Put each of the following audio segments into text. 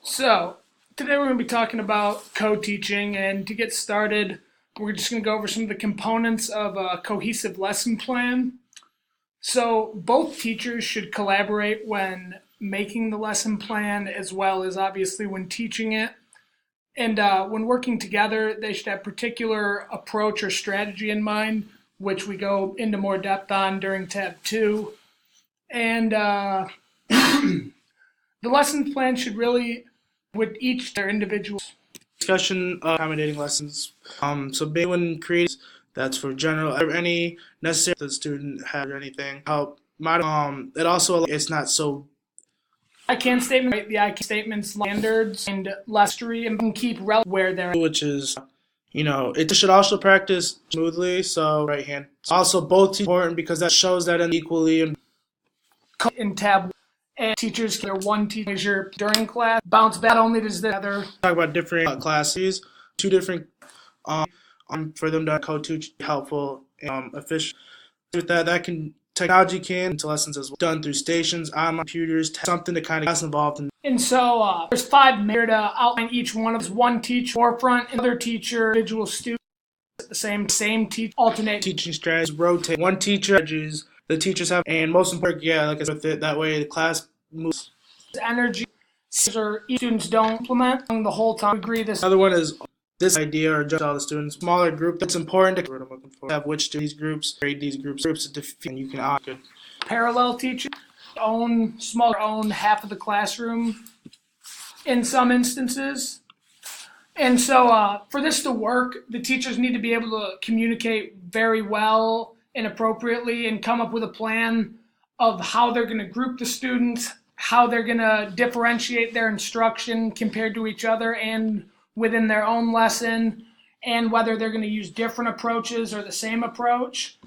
So, today we're going to be talking about co-teaching, and to get started, we're just going to go over some of the components of a cohesive lesson plan. So, both teachers should collaborate when making the lesson plan as well as obviously when teaching it. And when working together, they should have particular approach or strategy in mind, which we go into more depth on during tab 2. And the lesson plan should really, with each their individual Discussion of accommodating lessons. So when creating that's for general any necessary the student had or anything help. It also it's not so. I can statement, right? The I can statements, standards, and mastery, and can keep relevant where they're. Which is, it should also practice smoothly. So right hand. Also both important because that shows that unequally In tab. And teachers get one teacher during class, bounce back. Not only does the other talk about different classes, two different for them to co-teach helpful and efficient. With that technology can into lessons as well, done through stations, on computers, something to kind of get involved in. And so there's 5 minutes to outline each one of one teacher forefront, another teacher, individual student, the same teacher, alternate teaching strategies, rotate one teacher. The teachers have, and most important, like I said, with it, that way the class moves. Energy, or students don't implement the whole time. Agree this. Another one is this idea, or just all the students, smaller group. That's important to what I'm looking for. Have which these groups, grade these groups to defeat, and you can good. Parallel teaching, own half of the classroom in some instances. And so for this to work, the teachers need to be able to communicate very well and appropriately and come up with a plan of how they're going to group the students, how they're going to differentiate their instruction compared to each other and within their own lesson, and whether they're going to use different approaches or the same approach.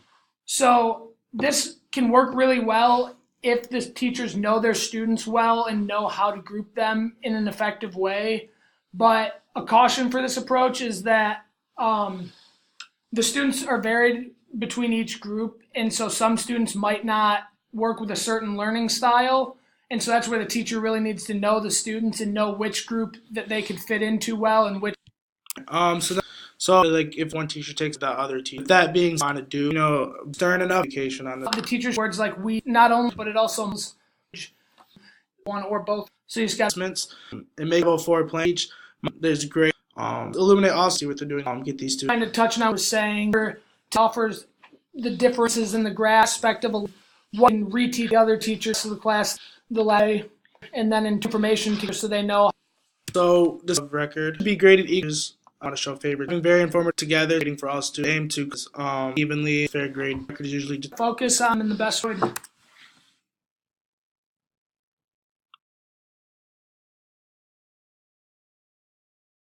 So this can work really well if the teachers know their students well and know how to group them in an effective way. But a caution for this approach is that the students are varied between each group, and so some students might not work with a certain learning style, and so that's where the teacher really needs to know the students and know which group that they could fit into well and which. So like if one teacher takes the other teacher, that being want to do, stern enough education on the teacher's words like we not only, but it also one or both. So you just got and make a forward plan. Each there's great illuminate also see what they're doing. Get these two. Kind of touching on what I was saying. Offers the differences in the aspect of what can reteach the other teachers to the class, the lay, and then information teachers so they know. So this record be graded equals. I want to show favorites. Being very informative together, grading for all students. Aim to evenly fair grade. Record is usually Focus on in the best way.